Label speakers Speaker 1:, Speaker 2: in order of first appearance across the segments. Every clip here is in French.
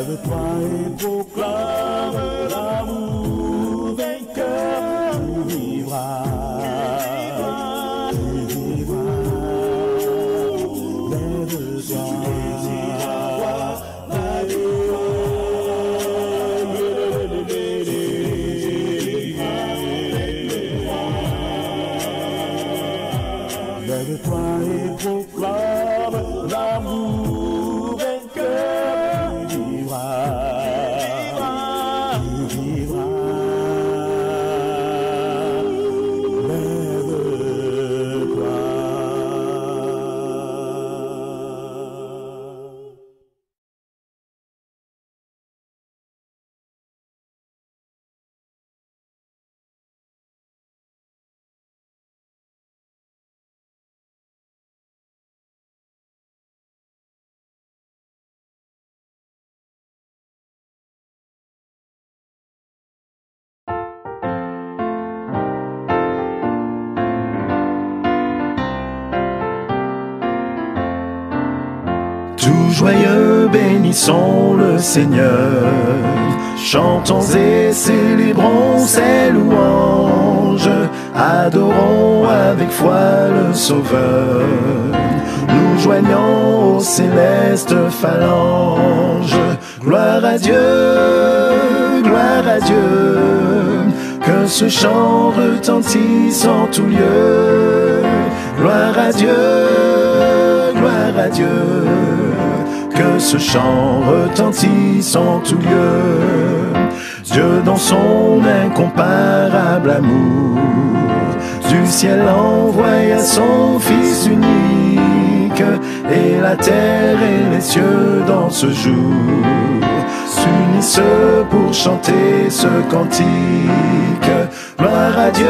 Speaker 1: Lève-toi et proclame l'amour vainqueur, tu vivras. Lève-toi et proclame l'amour vainqueur, tu vivras, tu vivras. Lève-toi.
Speaker 2: Tout joyeux, bénissons le Seigneur, chantons et célébrons ses louanges, adorons avec foi le Sauveur, nous joignons aux célestes phalanges. Gloire à Dieu, que ce chant retentisse en tout lieu. Gloire à Dieu, que ce chant retentisse en tout lieu. Dieu dans son incomparable amour, du ciel envoya son Fils unique, et la terre et les cieux dans ce jour s'unissent pour chanter ce cantique. Gloire à Dieu,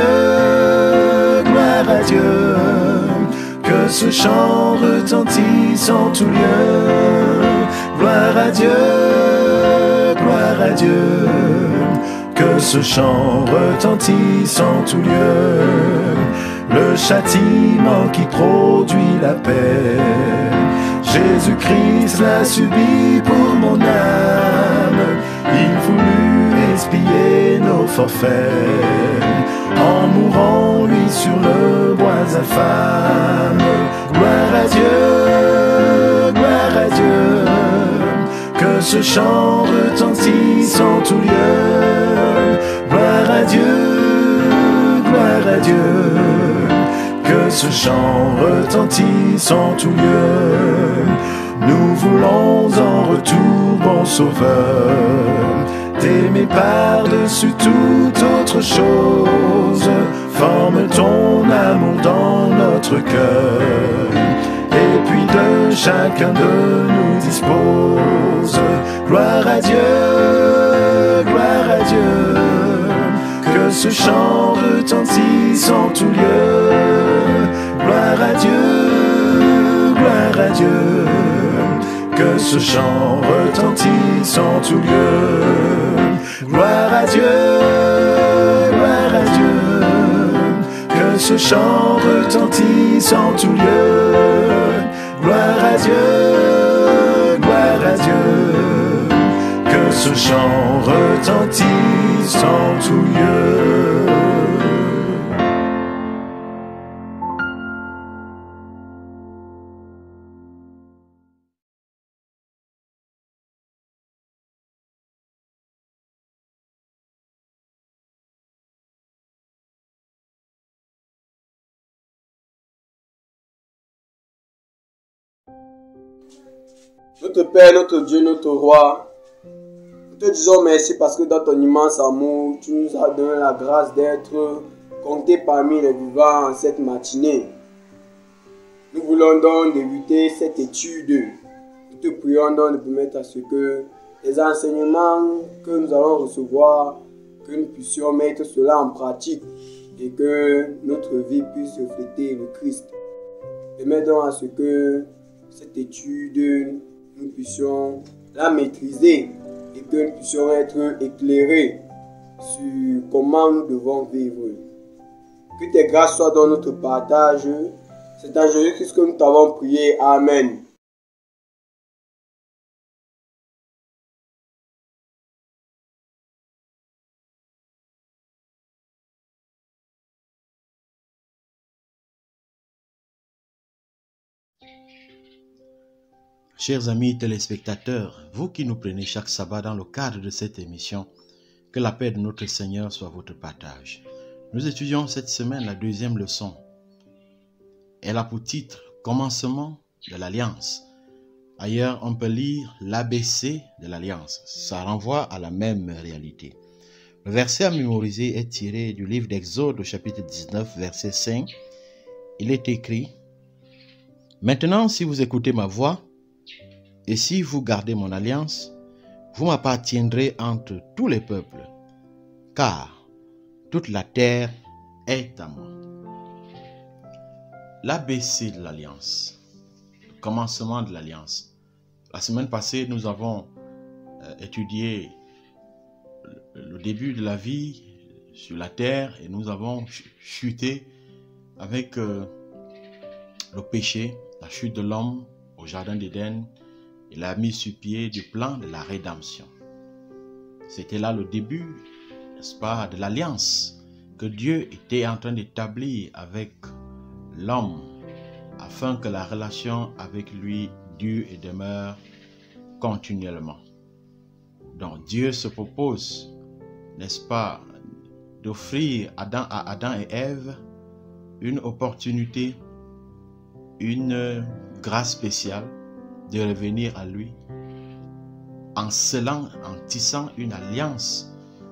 Speaker 2: que ce chant retentisse en tout lieu. Gloire à Dieu, que ce chant retentisse en tout lieu. Le châtiment qui produit la paix, Jésus-Christ l'a subi pour mon âme. Il voulut expier nos forfaits, en mourant lui sur le bois infâme. Gloire à Dieu, que ce chant retentisse en tout lieu. Gloire à Dieu, que ce chant retentisse en tout lieu. Nous voulons en retour, bon Sauveur, t'aimer par-dessus toute autre chose. Forme ton amour dans notre cœur, et puis de chacun de nous dispose. Gloire à Dieu, que ce chant retentisse en tout lieu. Gloire à Dieu, que ce chant retentisse en tout lieu. Gloire à Dieu, que ce chant retentisse en tout lieu. Gloire à Dieu, que ce chant retentisse en tout lieu.
Speaker 3: Notre Père, notre Dieu, notre Roi, nous te disons merci parce que dans ton immense amour, tu nous as donné la grâce d'être comptés parmi les vivants en cette matinée. Nous voulons donc débuter cette étude. Nous te prions donc de permettre à ce que les enseignements que nous allons recevoir, que nous puissions mettre cela en pratique et que notre vie puisse refléter le Christ. Permets donc à ce que cette étude, nous puissions la maîtriser et que nous puissions être éclairés sur comment nous devons vivre. Que tes grâces soient dans notre partage. C'est en Jésus-Christ que nous t'avons prié. Amen.
Speaker 4: Chers amis téléspectateurs, vous qui nous prenez chaque sabbat dans le cadre de cette émission, que la paix de notre Seigneur soit votre partage. Nous étudions cette semaine la deuxième leçon. Elle a pour titre « Commencement de l'Alliance ». Ailleurs, on peut lire l'ABC de l'Alliance. Ça renvoie à la même réalité. Le verset à mémoriser est tiré du livre d'Exode au chapitre 19, verset 5. Il est écrit « Maintenant, si vous écoutez ma voix, et si vous gardez mon alliance, vous m'appartiendrez entre tous les peuples, car toute la terre est à moi. » L'ABC de l'Alliance, le commencement de l'Alliance. La semaine passée, nous avons étudié le début de la vie sur la terre et nous avons chuté avec le péché, la chute de l'homme au jardin d'Éden. Il a mis sur pied du plan de la rédemption. C'était là le début, n'est-ce pas, de l'alliance que Dieu était en train d'établir avec l'homme afin que la relation avec lui dure et demeure continuellement. Donc Dieu se propose, n'est-ce pas, d'offrir à Adam et Ève une opportunité, une grâce spéciale de revenir à lui en scellant, en tissant une alliance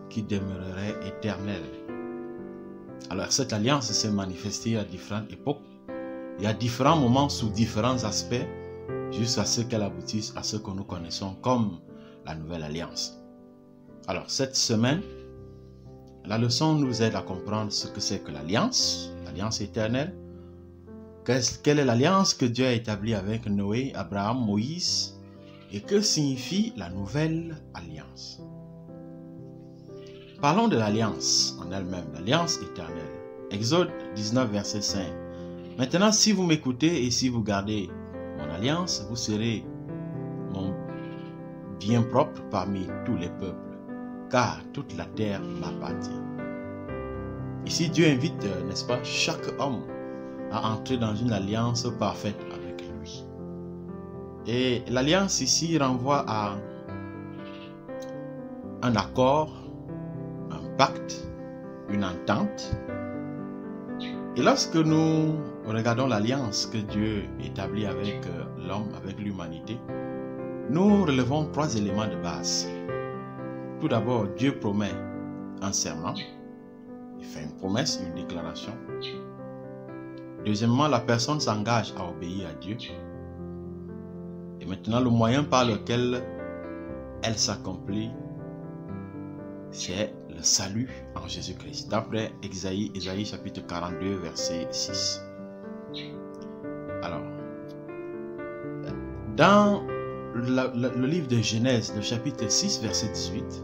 Speaker 4: qui demeurerait éternelle. Alors cette alliance s'est manifestée à différentes époques et à différents moments sous différents aspects jusqu'à ce qu'elle aboutisse à ce que nous connaissons comme la nouvelle alliance. Alors cette semaine, la leçon nous aide à comprendre ce que c'est que l'alliance éternelle. Quelle est l'alliance que Dieu a établie avec Noé, Abraham, Moïse et que signifie la nouvelle alliance? Parlons de l'alliance en elle-même, l'alliance éternelle. Exode 19, verset 5. Maintenant, si vous m'écoutez et si vous gardez mon alliance, vous serez mon bien propre parmi tous les peuples, car toute la terre m'appartient. Ici, Dieu invite, n'est-ce pas, chaque homme à entrer dans une alliance parfaite avec lui. Et l'alliance ici renvoie à un accord, un pacte, une entente. Et lorsque nous regardons l'alliance que Dieu établit avec l'homme, avec l'humanité, nous relevons trois éléments de base. Tout d'abord, Dieu promet un serment. Il fait une promesse, une déclaration. Deuxièmement, la personne s'engage à obéir à Dieu. Et maintenant, le moyen par lequel elle s'accomplit, c'est le salut en Jésus-Christ. D'après Ésaïe chapitre 42, verset 6. Alors, dans le livre de Genèse, le chapitre 6, verset 18,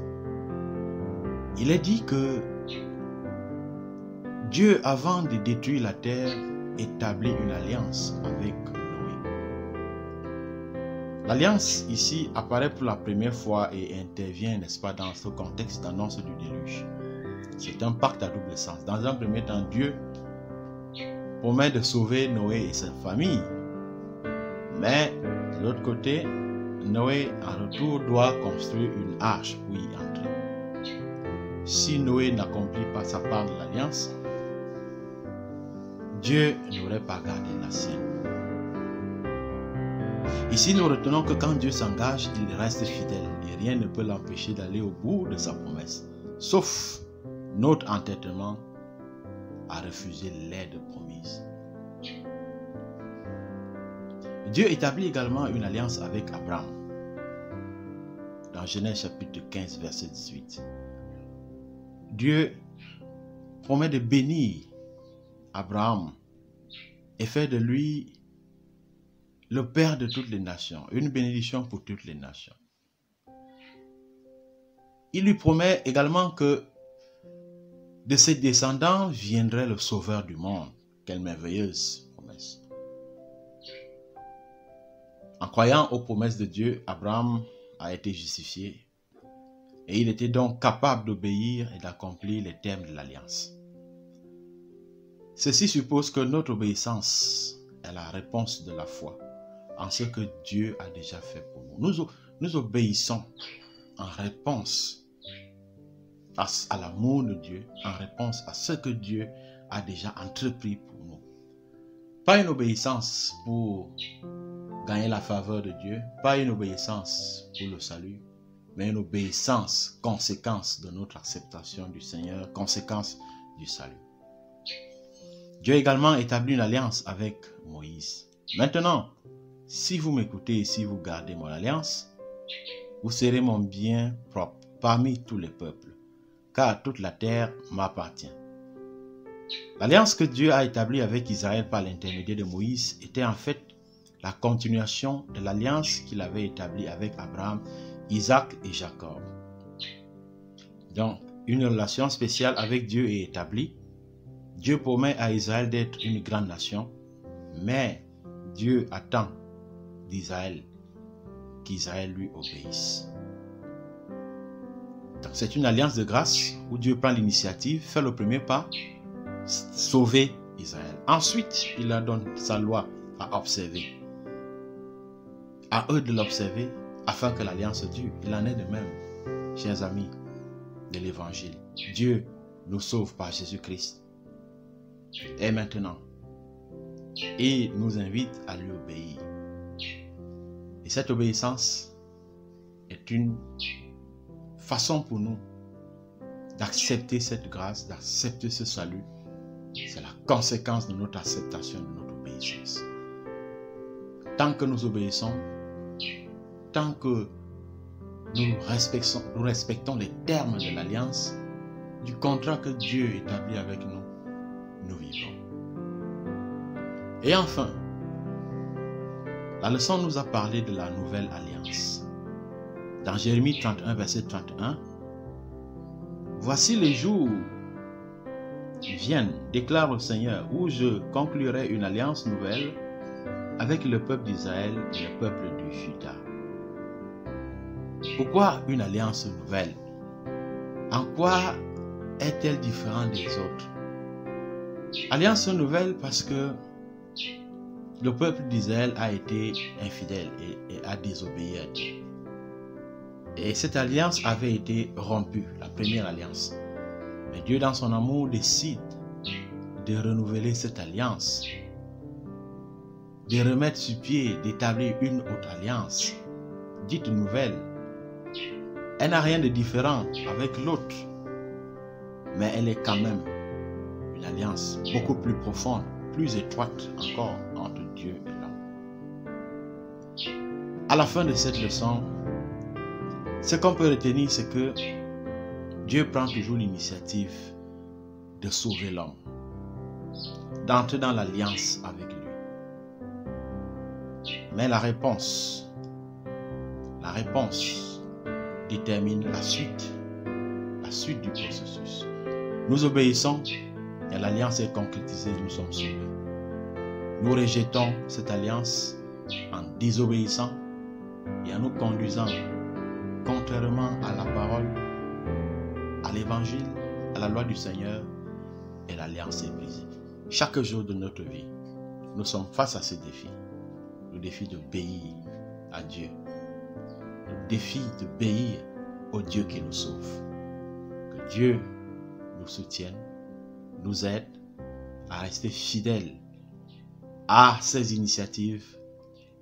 Speaker 4: il est dit que Dieu, avant de détruire la terre, établit une alliance avec Noé. L'alliance ici apparaît pour la première fois et intervient, n'est-ce pas, dans ce contexte d'annonce du déluge. C'est un pacte à double sens. Dans un premier temps, Dieu promet de sauver Noé et sa famille. Mais de l'autre côté, Noé en retour doit construire une arche pour y entrer. Si Noé n'accomplit pas sa part de l'alliance, Dieu n'aurait pas gardé la sienne. Ici, nous retenons que quand Dieu s'engage, il reste fidèle et rien ne peut l'empêcher d'aller au bout de sa promesse, sauf notre entêtement à refuser l'aide promise. Dieu établit également une alliance avec Abraham. Dans Genèse chapitre 15, verset 18. Dieu promet de bénir Abraham et faire de lui le père de toutes les nations, une bénédiction pour toutes les nations. Il lui promet également que de ses descendants viendrait le sauveur du monde. Quelle merveilleuse promesse. En croyant aux promesses de Dieu, Abraham a été justifié et il était donc capable d'obéir et d'accomplir les termes de l'alliance. Ceci suppose que notre obéissance est la réponse de la foi en ce que Dieu a déjà fait pour nous. Nous obéissons en réponse à l'amour de Dieu, en réponse à ce que Dieu a déjà entrepris pour nous. Pas une obéissance pour gagner la faveur de Dieu, pas une obéissance pour le salut, mais une obéissance, conséquence de notre acceptation du Seigneur, conséquence du salut. Dieu a également établi une alliance avec Moïse. Maintenant, si vous m'écoutez et si vous gardez mon alliance, vous serez mon bien propre parmi tous les peuples, car toute la terre m'appartient. L'alliance que Dieu a établie avec Israël par l'intermédiaire de Moïse était en fait la continuation de l'alliance qu'il avait établie avec Abraham, Isaac et Jacob. Donc, une relation spéciale avec Dieu est établie. Dieu promet à Israël d'être une grande nation, mais Dieu attend d'Israël qu'Israël lui obéisse. Donc, c'est une alliance de grâce où Dieu prend l'initiative, fait le premier pas, sauver Israël. Ensuite, il leur donne sa loi à observer. À eux de l'observer afin que l'alliance dure. Il en est de même, chers amis de l'Évangile. Dieu nous sauve par Jésus-Christ. Et maintenant, il nous invite à lui obéir. Et cette obéissance est une façon pour nous d'accepter cette grâce, d'accepter ce salut. C'est la conséquence de notre acceptation, de notre obéissance. Tant que nous obéissons, tant que nous respectons les termes de l'alliance, du contrat que Dieu établit avec nous, nous vivons. Et enfin, la leçon nous a parlé de la nouvelle alliance. Dans Jérémie 31, verset 31, « Voici les jours viennent, déclare le Seigneur, où je conclurai une alliance nouvelle avec le peuple d'Israël et le peuple du Juda. » Pourquoi une alliance nouvelle? En quoi est-elle différente des autres? Alliance nouvelle parce que le peuple d'Israël a été infidèle et a désobéi à Dieu. Et cette alliance avait été rompue, la première alliance. Mais Dieu, dans son amour, décide de renouveler cette alliance, de remettre sur pied, d'établir une autre alliance, dite nouvelle. Elle n'a rien de différent avec l'autre, mais elle est quand même une alliance beaucoup plus profonde, plus étroite encore entre Dieu et l'homme. À la fin de cette leçon, ce qu'on peut retenir, c'est que Dieu prend toujours l'initiative de sauver l'homme, d'entrer dans l'alliance avec lui. Mais la réponse détermine la suite du processus. Nous obéissons et l'alliance est concrétisée, nous sommes sauvés. Nous rejetons cette alliance en désobéissant et en nous conduisant contrairement à la parole, à l'évangile, à la loi du Seigneur, et l'alliance est brisée. Chaque jour de notre vie, nous sommes face à ce défi. Le défi d'obéir à Dieu. Le défi d'obéir au Dieu qui nous sauve. Que Dieu nous soutienne, nous aide à rester fidèles à ses initiatives,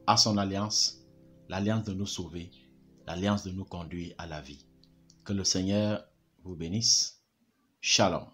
Speaker 4: à son alliance, l'alliance de nous sauver, l'alliance de nous conduire à la vie. Que le Seigneur vous bénisse. Shalom.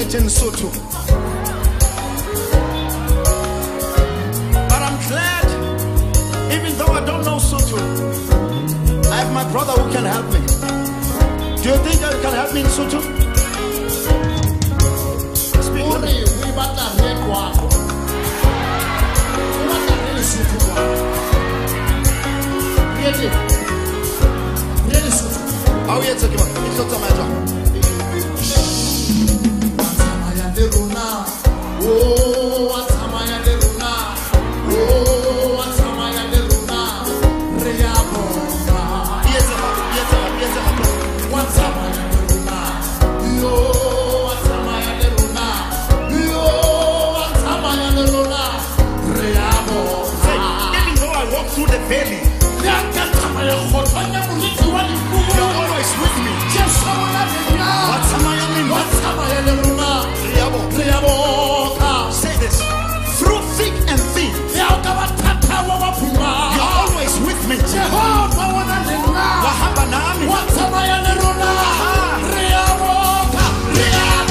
Speaker 5: it in Soto. But I'm glad, even though I don't know Soto, I have my brother who can help me. Do you think you can help me in Soto? Speak to me. Oh, yeah, take him up. It's not my job. Oh, what's Amaya de Luna? Oh, what's Amaya de Luna? Reabona. Yes, what's Amaya de Luna? Yo, what's Amaya de Luna? Yo, what's Amaya de Luna? Reabona. Even though I walk through the valley, you're always with me. What's Amaya de Luna? What's Amaya de Luna? Reabona. Say this. Through thick and thin, you're always with me. What's Amaya de Luna? Reabona. Reabona. Reabona.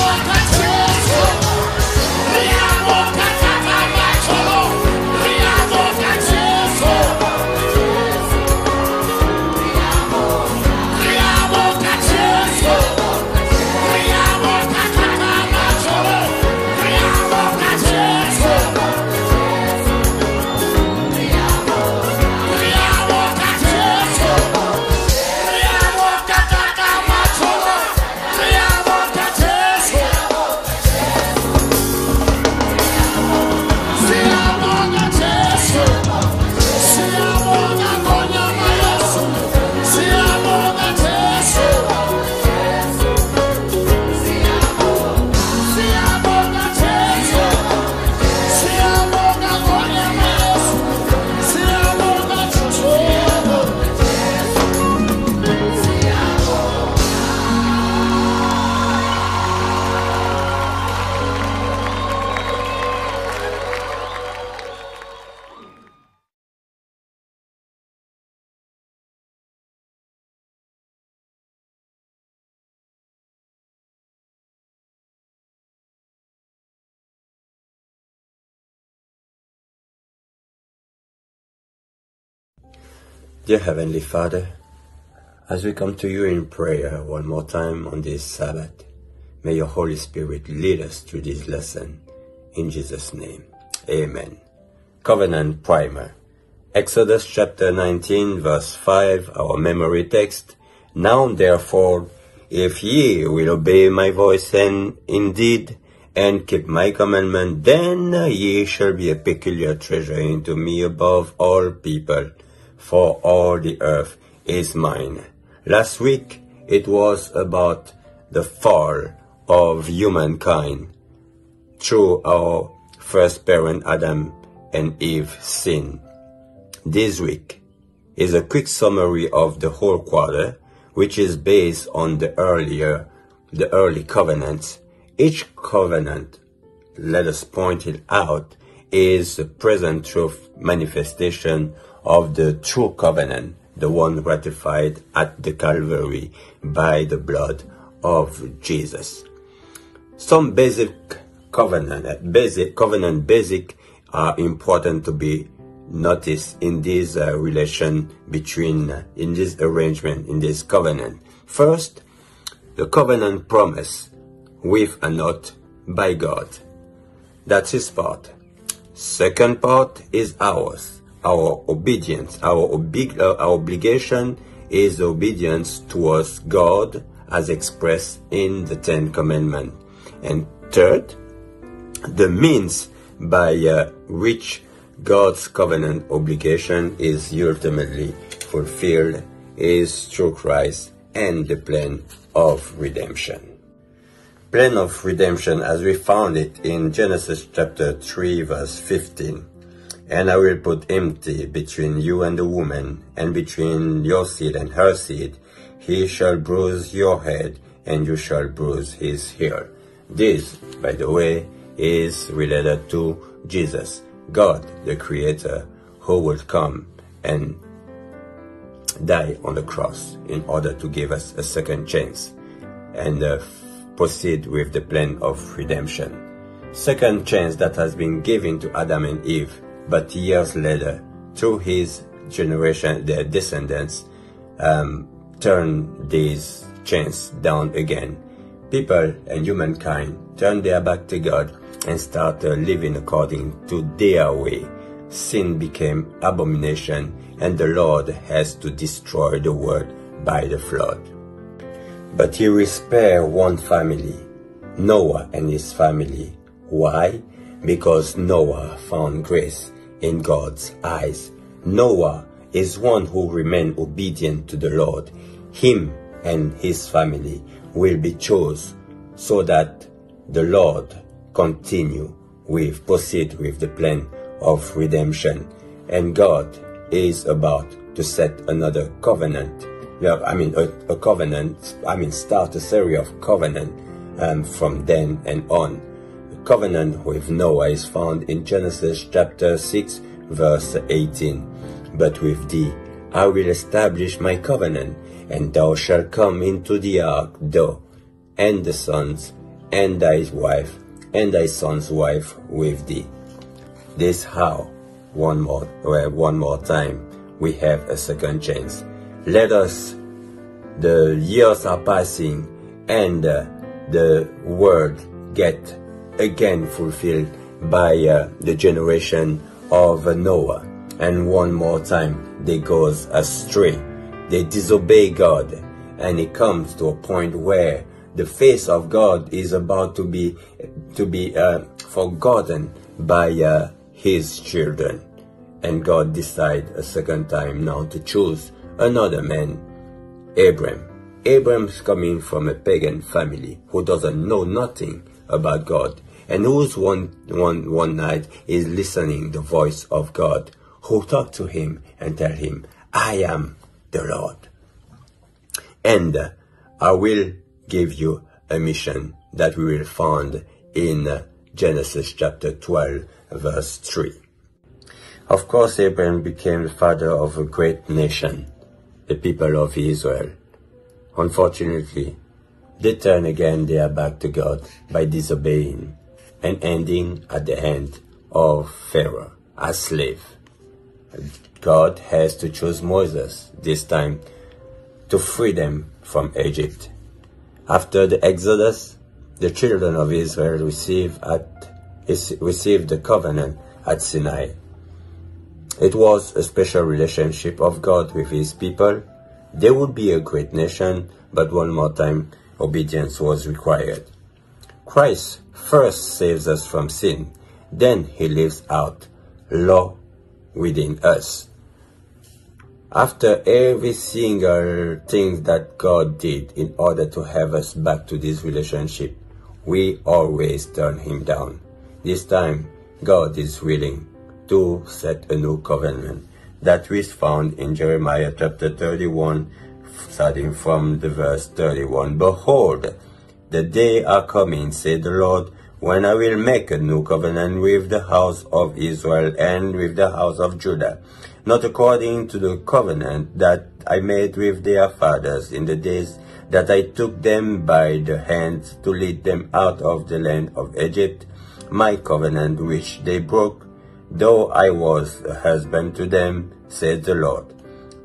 Speaker 6: Dear Heavenly Father, as we come to you in prayer one more time on this Sabbath, may your Holy Spirit lead us through this lesson. In Jesus' name, amen. Covenant Primer. Exodus chapter 19 verse 5, our memory text. Now therefore, if ye will obey my voice and indeed and keep my commandment, then ye shall be a peculiar treasure unto me above all people, for all the earth is mine. Last week, it was about the fall of humankind through our first parent Adam and Eve sin. This week is a quick summary of the whole quarter, which is based on the early covenants. Each covenant, let us point it out, is the present truth manifestation of the true covenant, the one ratified at the Calvary by the blood of Jesus. Some basic covenant are important to be noticed in this relation between, in this arrangement, in this covenant. First, the covenant promise with an oath by God. That's his part. Second part is ours. Our obedience, our obligation is obedience towards God as expressed in the Ten Commandments. And third, the means by which God's covenant obligation is ultimately fulfilled is through Christ and the plan of redemption. Plan of redemption as we found it in Genesis chapter 3 verse 15. And I will put enmity between you and the woman, and between your seed and her seed. He shall bruise your head, and you shall bruise his heel. This, by the way, is related to Jesus, God, the Creator, who will come and die on the cross in order to give us a second chance. And the proceed with the plan of redemption. Second chance that has been given to Adam and Eve, but years later, through his generation, their descendants, turn this chance down again. People and humankind turn their back to God and start living according to their way. Sin became abomination, and the Lord has to destroy the world by the flood. But he will spare one family, Noah and his family. Why? Because Noah found grace in God's eyes. Noah is one who remained obedient to the Lord. Him and his family will be chosen so that the Lord proceed with the plan of redemption. And God is about to set another covenant. Start a series of covenant from then and on. The covenant with Noah is found in Genesis chapter 6, verse 18. But with thee I will establish my covenant, and thou shalt come into the ark, thou and the sons, and thy wife, and thy son's wife with thee. This how, one more time, we have a second chance. Let us, the years are passing, and the word get again fulfilled by the generation of Noah. And one more time, they goes astray. They disobey God, and it comes to a point where the face of God is about to be forgotten by his children. And God decide a second time now to choose another man, Abram. Abram's coming from a pagan family who doesn't know nothing about God, and who's one night is listening the voice of God, who talk to him and tell him, I am the Lord. And I will give you a mission that we will find in Genesis chapter 12, verse 3. Of course, Abraham became the father of a great nation, the people of Israel. Unfortunately, they turn again their back to God by disobeying and ending at the hand of Pharaoh as slave. God has to choose Moses this time to free them from Egypt. After the Exodus, the children of Israel received the covenant at Sinai. It was a special relationship of God with his people. They would be a great nation, but one more time, obedience was required. Christ first saves us from sin, then he lives out law within us. After every single thing that God did in order to have us back to this relationship, we always turn him down. This time, God is willing to set a new covenant that is found in Jeremiah chapter 31, starting from the verse 31. Behold, the day are coming, said the Lord, when I will make a new covenant with the house of Israel and with the house of Judah, not according to the covenant that I made with their fathers in the days that I took them by the hand to lead them out of the land of Egypt, my covenant which they broke, though I was a husband to them, said the Lord.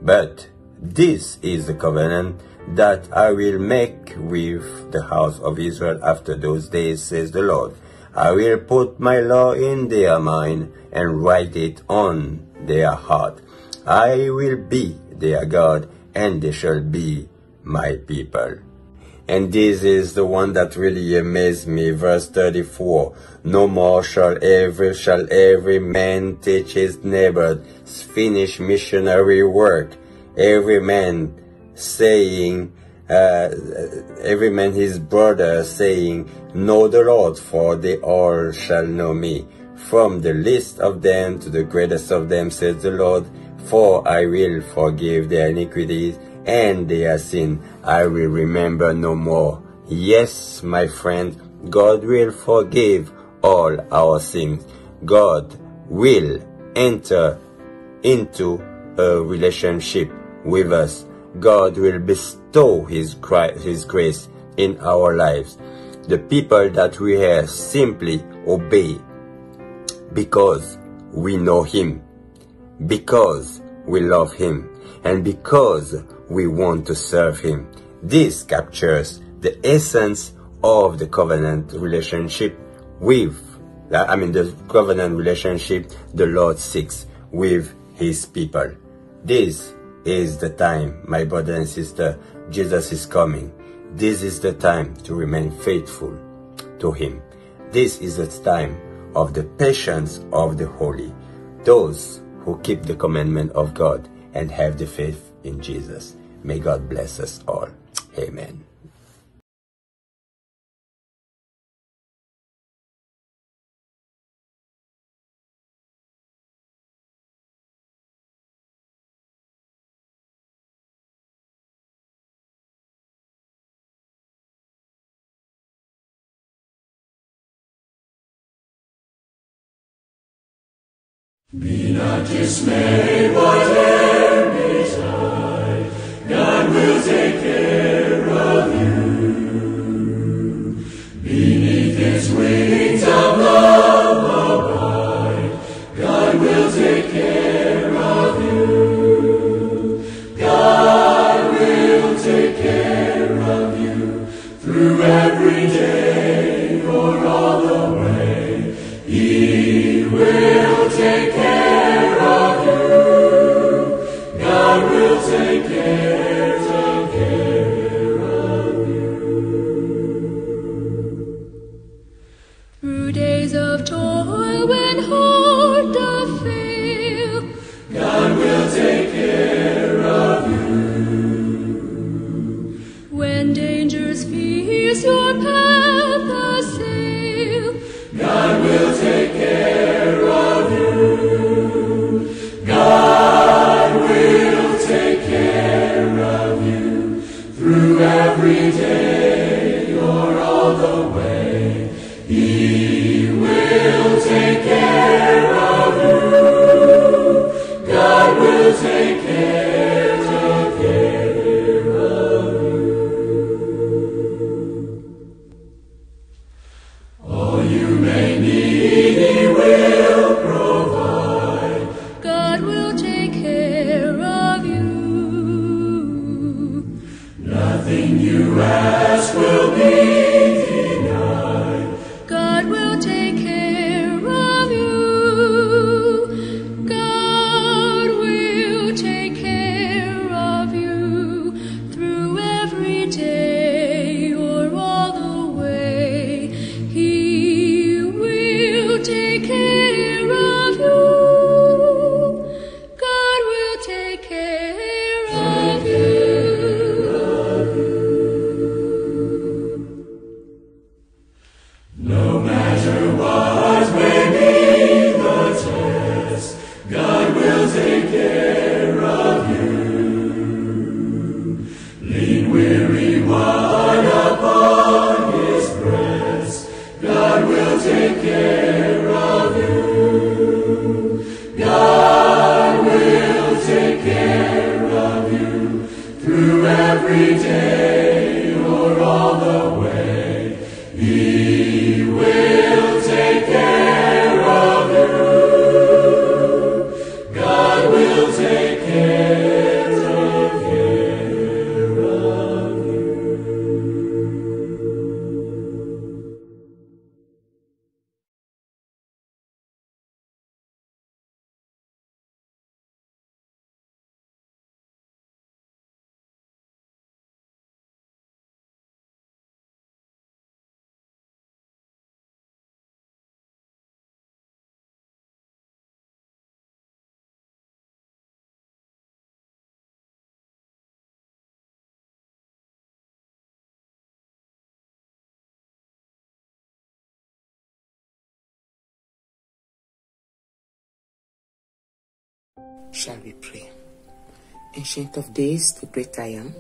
Speaker 6: But this is the covenant that I will make with the house of Israel after those days, says the Lord. I will put my law in their mind and write it on their heart. I will be their God, and they shall be my people. And this is the one that really amazed me. Verse 34. No more shall every man teach his neighbor. Finish missionary work. Every man his brother, saying, know the Lord, for they all shall know me. From the least of them to the greatest of them, says the Lord, for I will forgive their iniquities and their sin I will remember no more. Yes, my friend, God will forgive all our sins. God will enter into a relationship with us. God will bestow his grace in our lives. The people that we have simply obey because we know Him, because we love Him, and because we want to serve Him. This captures the essence of the covenant relationship the covenant relationship the Lord seeks with His people. This is the time, my brother and sister, Jesus is coming. This is the time to remain faithful to Him. This is the time of the patience of the holy, those who keep the commandment of God and have the faith in Jesus. May God bless us all. Amen.
Speaker 5: Be not dismayed, whatever betide, God will take care of you. Beneath His wings of love abide, God will take care of you. God will take care of you through every day or all the way. He will take care of you. God will take care of you. Through days of toil when heart doth fail, God will take care of you. When dangers fierce your path assail, God will take care of you. God will take care of you through every day or all the way. He will take care of you. God will take care of you. All you may need, He will provide. God will take care of you. Nothing you ask will be denied. God will take care of you. God will take care of you through every day or all the way. He will take care of you. God will take care of you. No matter what may be the test, God will take care of you. Lean weary one upon His breast, God will take care of you. God will take care of you through every day or all the way. He will take care of you. God will take care of you.
Speaker 7: Shall we pray? Ancient of days, the great I am,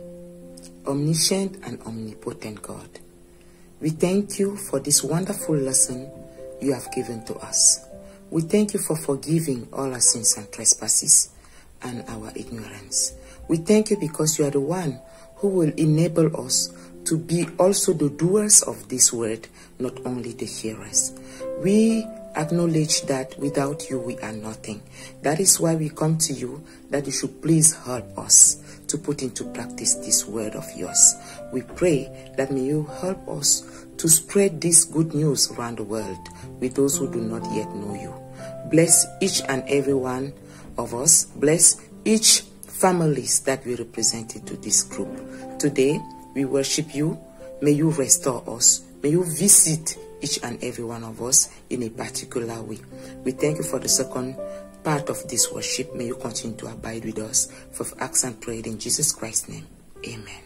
Speaker 7: omniscient and omnipotent God, we thank you for this wonderful lesson you have given to us. We thank you for forgiving all our sins and trespasses and our ignorance. We thank you because you are the one who will enable us to be also the doers of this word, not only the hearers. We acknowledge that without you we are nothing. That is why we come to you, that you should please help us to put into practice this word of yours. We pray that may you help us to spread this good news around the world with those who do not yet know you. Bless each and every one of us. Bless each families that we represented to this group. Today, we worship you. May you restore us. May you visit each and every one of us in a particular way. We thank you for the second part of this worship. May you continue to abide with us. For ask and prayed in Jesus Christ's name. Amen.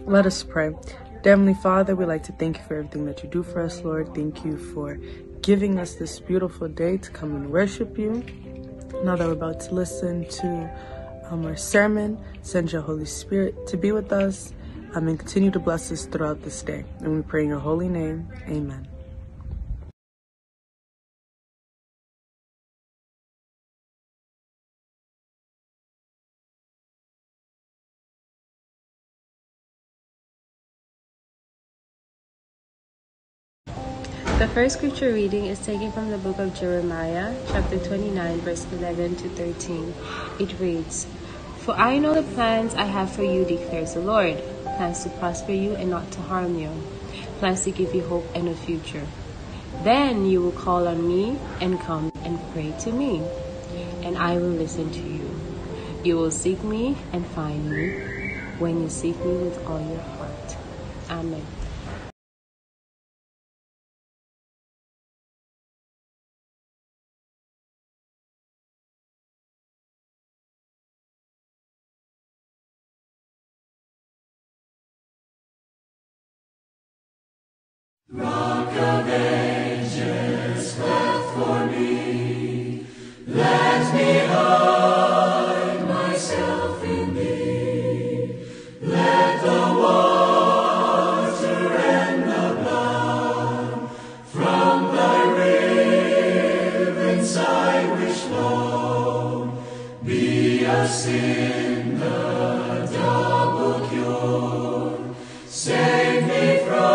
Speaker 8: Let us pray. Dear Heavenly Father, we'd like to thank you for everything that you do for us, Lord. Thank you for giving us this beautiful day to come and worship you. Now that we're about to listen to our sermon, send your Holy Spirit to be with us and continue to bless us throughout this day. And we pray in your holy name. Amen.
Speaker 9: The first scripture reading is taken from the book of Jeremiah, chapter 29, verse 11 to 13. It reads, "For I know the plans I have for you, declares the Lord, plans to prosper you and not to harm you, plans to give you hope and a future. Then you will call on me and come and pray to me, and I will listen to you. You will seek me and find me when you seek me with all your heart." Amen.
Speaker 5: Rock of ages, left for me, let me hide myself in thee. Let the water and the blood from thy rivers I wish flow be a sin the double cure. Save me from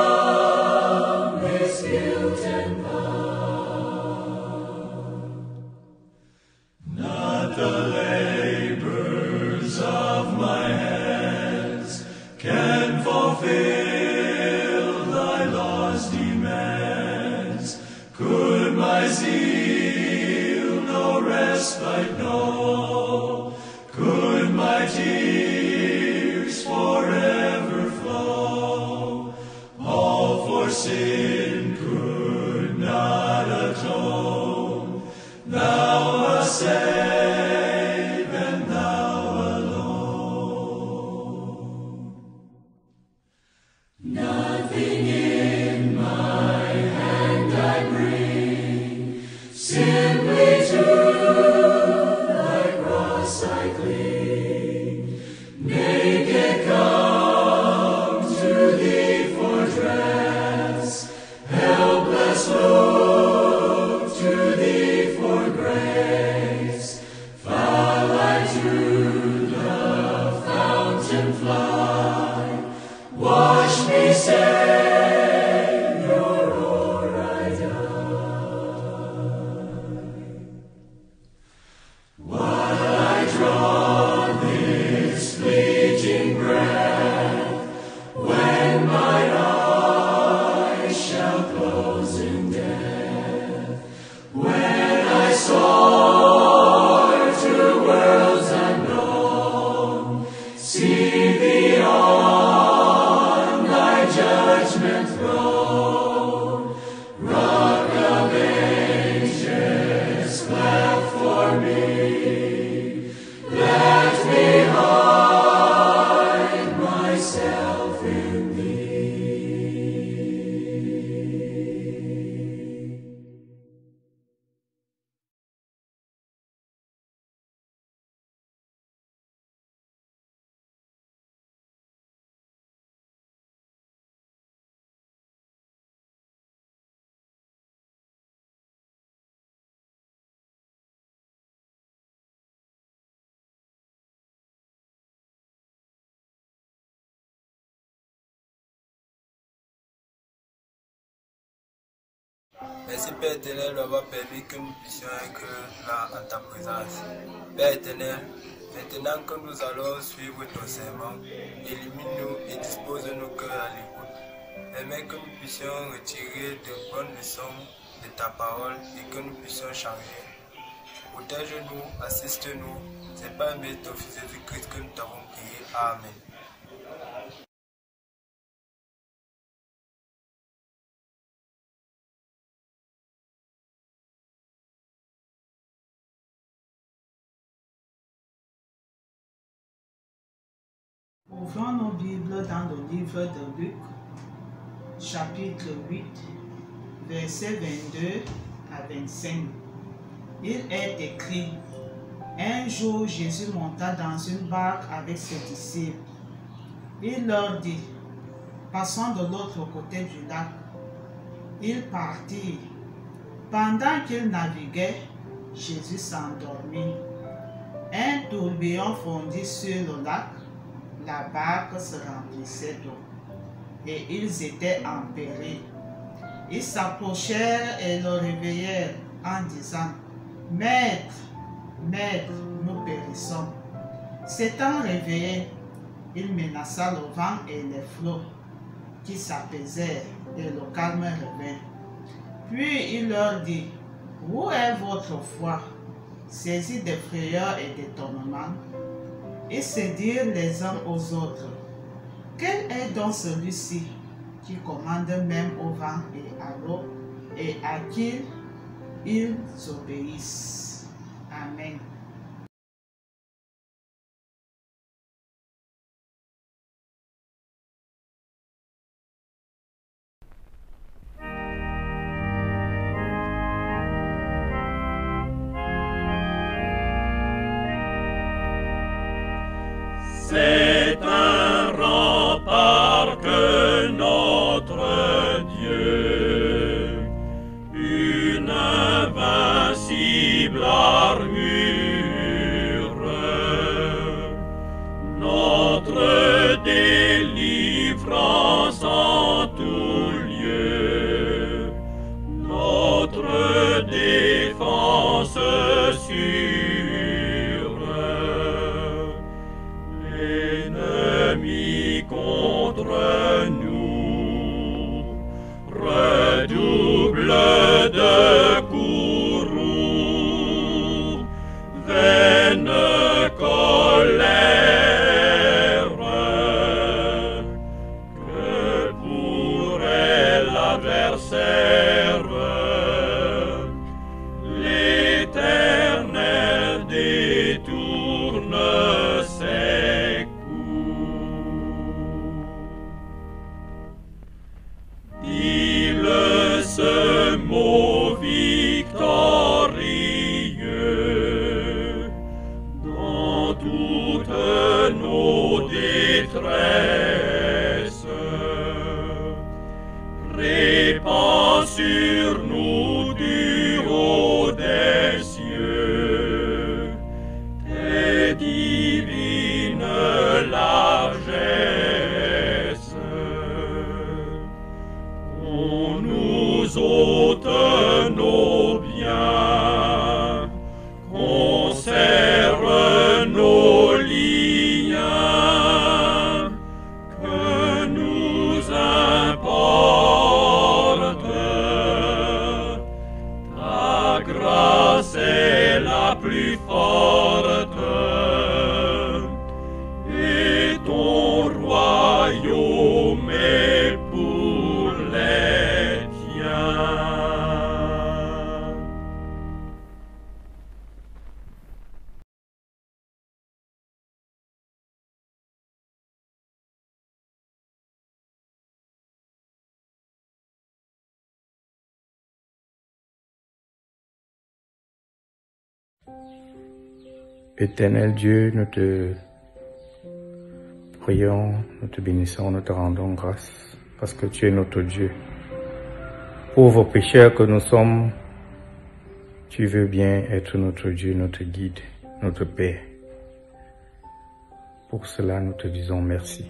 Speaker 5: guilt and power. Not the labors of my hands can fulfill thy law's demands. Could my zeal no respite know? Could my tears forever flow? All for sin could not atone. Thou must save, and thou alone. Nothing in my hand I bring, simply to thy cross I cling. Naked come to thee for dress, helpless look to thee for grace. Fall I to the fountain fly, wash me, Savior, or I die. While I draw this fleeting breath, when mine eyes shall close in death, when I soar to worlds unknown, see thee on thy judgment throne. Rock of ages, cleft for me, let me hide myself in thee.
Speaker 3: Merci Père éternel d'avoir permis que nous puissions être là en ta présence. Père éternel, maintenant que nous allons suivre ton serment, illumine-nous et dispose nos cœurs à l'écoute. Permets que nous puissions retirer de bonnes leçons de ta parole et que nous puissions changer. Protège-nous, assiste-nous. C'est par le mérite de ton Fils Jésus-Christ que nous t'avons prié. Amen.
Speaker 10: Ouvrons nos Bibles dans le livre de Luc, chapitre 8, versets 22 à 25. Il est écrit: un jour Jésus monta dans une barque avec ses disciples. Il leur dit: passons de l'autre côté du lac. Ils partirent. Pendant qu'ils naviguaient, Jésus s'endormit. Un tourbillon fondit sur le lac. La barque se remplissait d'eau et ils étaient en péril. Ils s'approchèrent et le réveillèrent en disant, « Maître, Maître, nous périssons. » S'étant réveillé, il menaça le vent et les flots qui s'apaisèrent et le calme revint. Puis il leur dit, « Où est votre foi ?» Saisis de frayeur et d'étonnement, ils se dirent les uns aux autres, « Quel est donc celui-ci qui commande même au vent et à l'eau et à qui ils obéissent? » Amen.
Speaker 1: C'est un rempart que notre Dieu, une invincible armure, notre délivrance en tout lieu, notre défense sûre. Contre nous, redouble de courroux, vaine colère, que pourrait l'adversaire, l'Éternel détourne ses ce mot victorieux dans toutes nos détresses. Répand sur nous du haut des cieux tes divines largesses. On nous ôte nos biens, conserve nos liens, que nous importe. Ta grâce est la plus forte, et ton royaume est pour les tiens.
Speaker 11: Éternel Dieu, nous te prions, nous te bénissons, nous te rendons grâce parce que tu es notre Dieu. Pauvres pécheurs que nous sommes, tu veux bien être notre Dieu, notre guide, notre Père. Pour cela, nous te disons merci.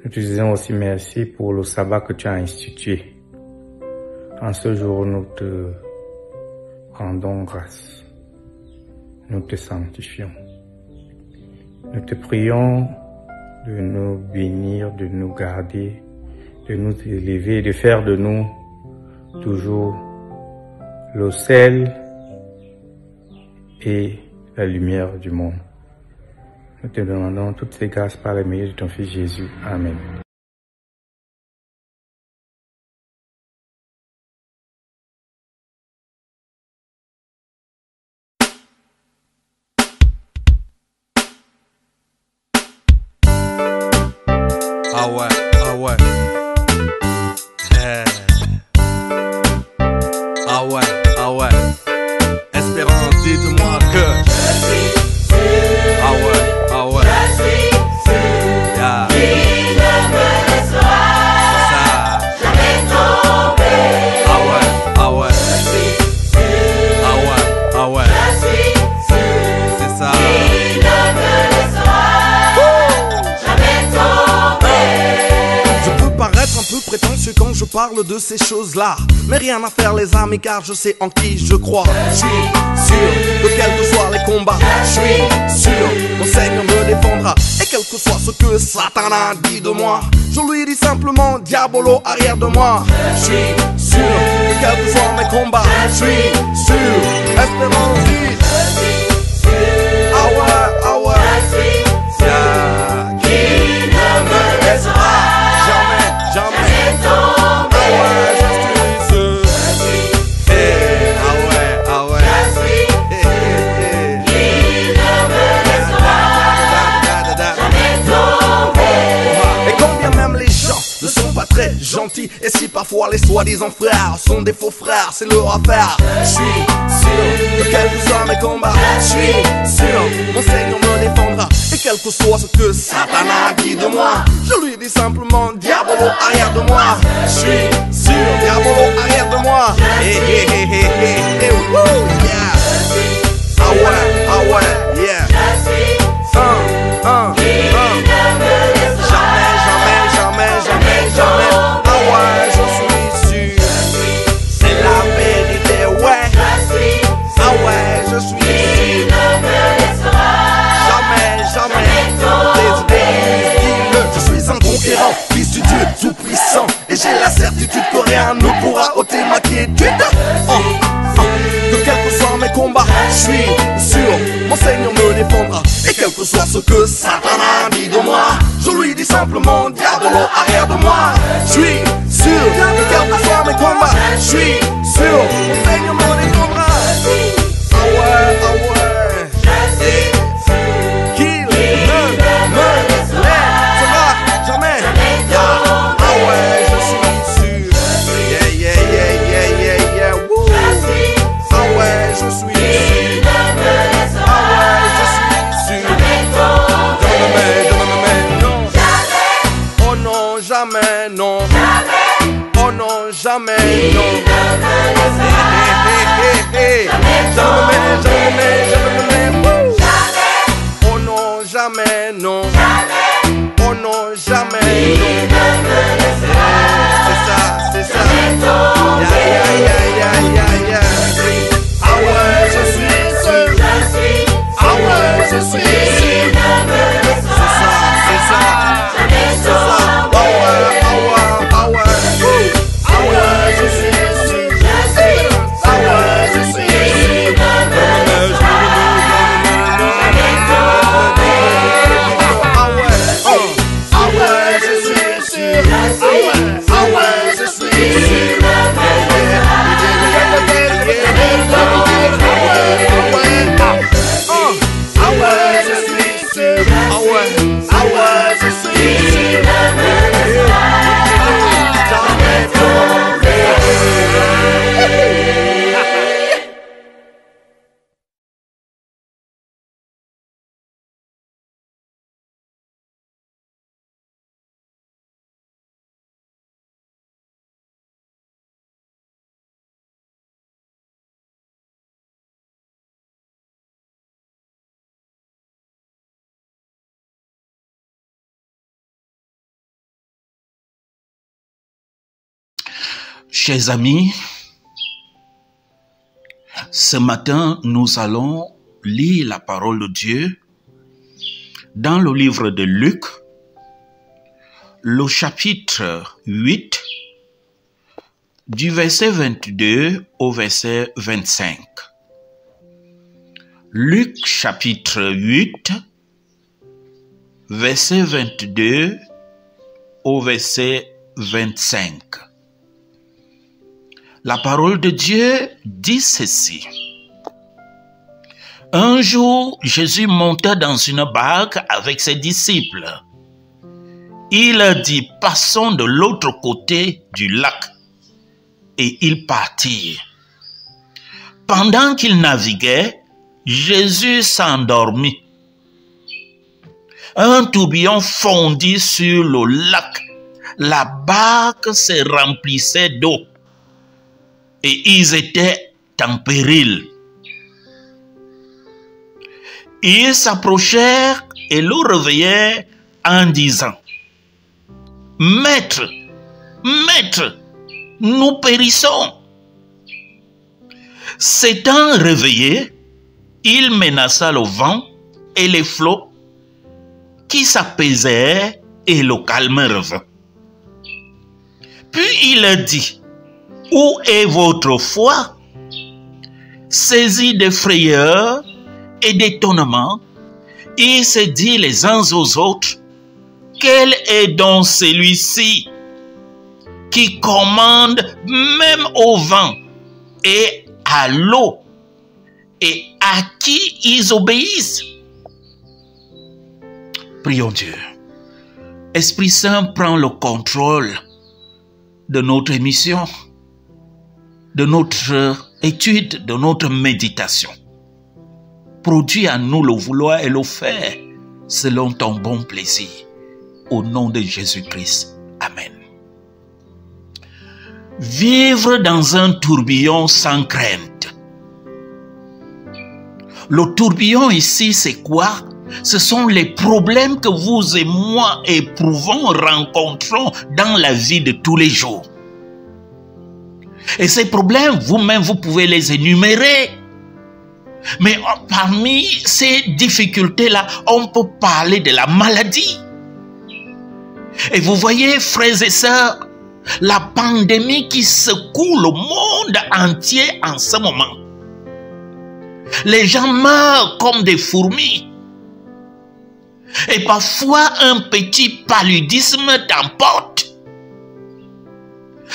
Speaker 11: Nous te disons aussi merci pour le sabbat que tu as institué. En ce jour, nous te rendons grâce. Nous te sanctifions. Nous te prions de nous bénir, de nous garder, de nous élever, de faire de nous toujours le sel et la lumière du monde. Nous te demandons toutes ces grâces par le milieu de ton Fils Jésus. Amen.
Speaker 12: Ah ouais, ah ouais. Ah ouais, ah ouais. Espérance, dites-moi que je suis sûr. Ah ouais, ah ouais. Je suis sûr. Yeah. peu prétentieux quand je parle de ces choses-là, mais rien à faire les amis car je sais en qui je crois. Je suis sûr que quels que soient les combats, je suis sûr mon Seigneur me défendra. Et quel que soit ce que Satan a dit de moi, je lui dis simplement diabolo arrière de moi. Je suis sûr que quels que soient mes combats, je suis sûr, espérance dit. Ah ouais, ah ouais, yeah. Qui ne me laissera jamais, jamais tomber. Ah ouais, je suis sûr. Hey, ah ouais, ah ouais. Qui ne me laissera jamais tomber. Et quand bien même les gens ne sont pas très gentils, et si parfois les soi-disant frères sont des faux frères, c'est leur affaire. Je suis sûr que quels que soient mes combats, je suis sûr mon Seigneur me défendra. Et quel que soit ce que Satan a dit de moi, je lui dis simplement diabolo arrière de moi. Je suis sûr, diabolo arrière de moi. Hey, hey, hey, hey, hey, hey, woo, yeah. Ah ouais, ah ouais, yeah. Jamais, ah ouais, je suis sûr, c'est la vérité, ouais. Ah ouais, je suis sûr, jamais, dis-le. Je suis un conquérant, fils du Dieu tout-puissant, et j'ai la certitude que rien ne pourra ôter ma quiétude. Que quels que soient mes combats, je suis sûr, mon Seigneur me défendra. Et quel que soit ce que Satan a dit de moi, je lui dis simplement diabolo arrière de moi. Je suis sûr que quels que soient mes combats, je suis sûr, mon Seigneur me défendra. Ah ouais, ah ouais. Qu'il ne me laissera jamais. Ah ouais, je suis sûr. Yeah, yeah, yeah, yeah, yeah, yeah. Woo. Ah ouais, je suis sûr. Ah ouais, je suis sûr. Oh non, jamais, non. Oh non, jamais, non. Oh non, jamais, non. Oh non, jamais, non. C'est ça. Yeah. Ah ouais, je suis sûr. Ah ouais, je suis sûr. C'est ça. Ah ouais, ah ouais. Ah ouais, je suis sûr. Ah ouais, je suis sûr.
Speaker 4: Chers amis, ce matin, nous allons lire la parole de Dieu dans le livre de Luc, le chapitre 8, du verset 22 au verset 25. Luc chapitre 8, verset 22 au verset 25. La parole de Dieu dit ceci. Un jour, Jésus monta dans une barque avec ses disciples. Il dit, passons de l'autre côté du lac. Et ils partirent. Pendant qu'ils naviguaient, Jésus s'endormit. Un tourbillon fondit sur le lac. La barque se remplissait d'eau. Et ils étaient en péril. Ils s'approchèrent et le réveillèrent en disant, « Maître,
Speaker 13: Maître, nous périssons. S'étant réveillé, il menaça le vent et les flots qui s'apaisèrent et le calme revint. Puis il dit, où est votre foi? Saisis de frayeur et d'étonnement, ils se disent les uns aux autres, quel est donc celui-ci qui commande même au vent et à l'eau et à qui ils obéissent? Prions Dieu. Esprit Saint prend le contrôle de notre émission, de notre étude, de notre méditation. Produis à nous le vouloir et le faire selon ton bon plaisir. Au nom de Jésus-Christ. Amen. Vivre dans un tourbillon sans crainte. Le tourbillon ici, c'est quoi? Ce sont les problèmes que vous et moi éprouvons, rencontrons dans la vie de tous les jours. Et ces problèmes, vous-même, vous pouvez les énumérer. Mais parmi ces difficultés-là, on peut parler de la maladie. Et vous voyez, frères et sœurs, la pandémie qui secoue le monde entier en ce moment. Les gens meurent comme des fourmis. Et parfois, un petit paludisme t'emporte.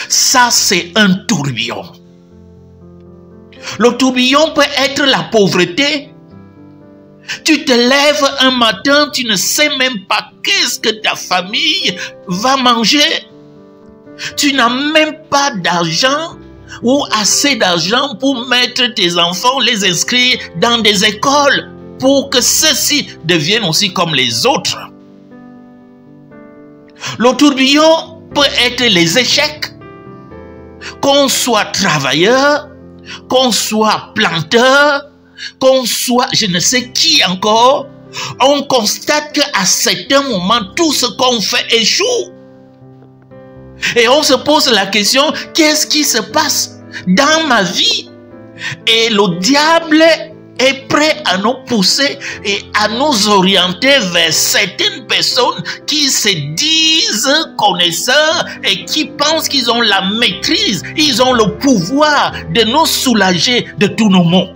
Speaker 13: Ça, c'est un tourbillon. Le tourbillon peut être la pauvreté. Tu te lèves un matin, tu ne sais même pas qu'est-ce que ta famille va manger. Tu n'as même pas d'argent ou assez d'argent pour mettre tes enfants, les inscrire dans des écoles pour que ceux-ci deviennent aussi comme les autres. Le tourbillon peut être les échecs. Qu'on soit travailleur, qu'on soit planteur, qu'on soit je ne sais qui encore, on constate qu'à certains moments, tout ce qu'on fait échoue. Et on se pose la question, qu'est-ce qui se passe dans ma vie? Et le diable est prêt à nous pousser et à nous orienter vers certaines personnes qui se disent connaisseurs et qui pensent qu'ils ont la maîtrise, ils ont le pouvoir de nous soulager de tous nos maux.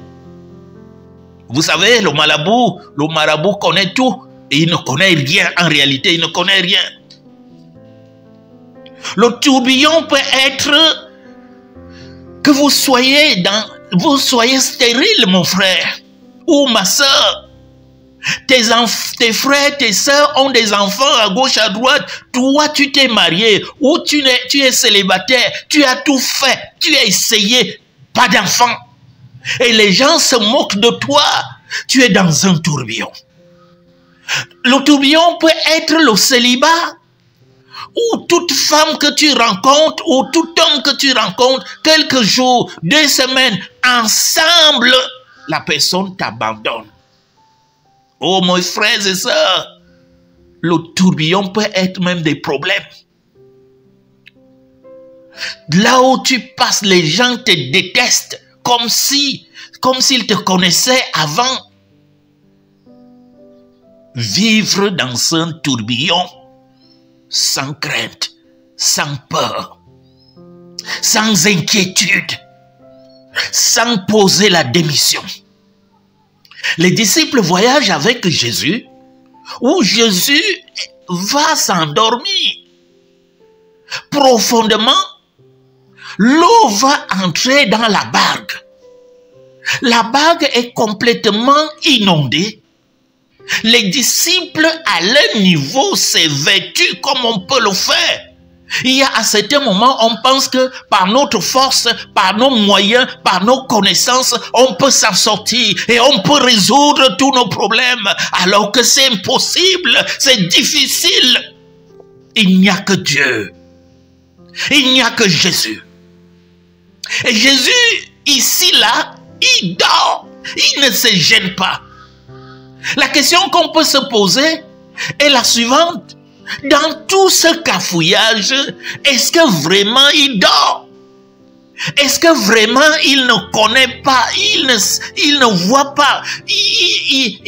Speaker 13: Vous savez, le marabout connaît tout et il ne connaît rien. En réalité, il ne connaît rien. Le tourbillon peut être que vous soyez stérile, mon frère ou ma soeur. Tes frères, tes soeurs ont des enfants à gauche, à droite. Toi, tu t'es marié ou tu es célibataire. Tu as tout fait. Tu as essayé. Pas d'enfant. Et les gens se moquent de toi. Tu es dans un tourbillon. Le tourbillon peut être le célibat. Ou toute femme que tu rencontres, ou tout homme que tu rencontres, quelques jours, 2 semaines, ensemble, la personne t'abandonne. Oh, mes frères et sœurs, le tourbillon peut être même des problèmes. Là où tu passes, les gens te détestent, comme s'ils te connaissaient avant. Vivre dans un tourbillon, sans crainte, sans peur, sans inquiétude, sans poser la démission. Les disciples voyagent avec Jésus, où Jésus va s'endormir. Profondément, l'eau va entrer dans la barque. La barque est complètement inondée. Les disciples, à leur niveau, s'est vêtus comme on peut le faire. Il y a à certains moments, on pense que par notre force, par nos moyens, par nos connaissances, on peut s'en sortir et on peut résoudre tous nos problèmes, alors que c'est impossible, c'est difficile. Il n'y a que Dieu. Il n'y a que Jésus. Et Jésus, ici, là, il dort. Il ne se gêne pas. La question qu'on peut se poser est la suivante. dans tout ce cafouillage, est-ce que vraiment il dort? Est-ce que vraiment il ne connaît pas, il ne voit pas, il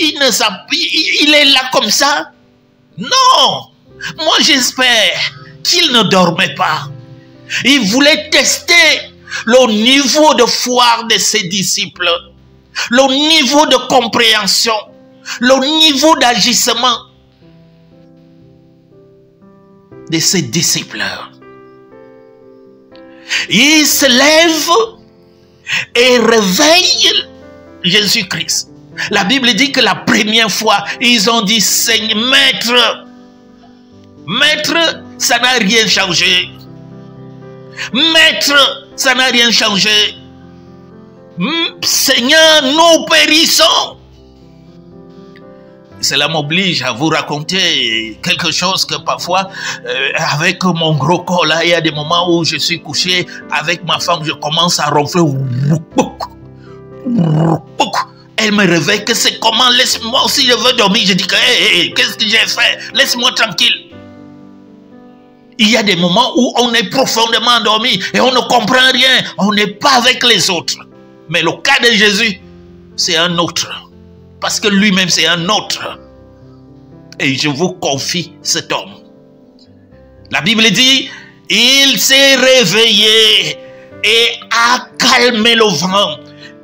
Speaker 13: est là comme ça? Non! Moi j'espère qu'il ne dormait pas. Il voulait tester le niveau de foi de ses disciples, le niveau de compréhension, le niveau d'agissement de ses disciples. Il se lève et réveille Jésus-Christ. La Bible dit que la première fois, ils ont dit, Seigneur, Maître, ça n'a rien changé. Maître, ça n'a rien changé. Seigneur, nous périssons. Cela m'oblige à vous raconter quelque chose que parfois, avec mon gros corps là, il y a des moments où je suis couché avec ma femme, je commence à ronfler. Elle me réveille, que c'est comment, laisse-moi aussi, je veux dormir. Je dis que, hey, qu'est-ce que j'ai fait? Laisse-moi tranquille. Il y a des moments où on est profondément endormi et on ne comprend rien. On n'est pas avec les autres. Mais le cas de Jésus, c'est un autre. Parce que lui-même, c'est un autre. Et je vous confie cet homme. La Bible dit, il s'est réveillé et a calmé le vent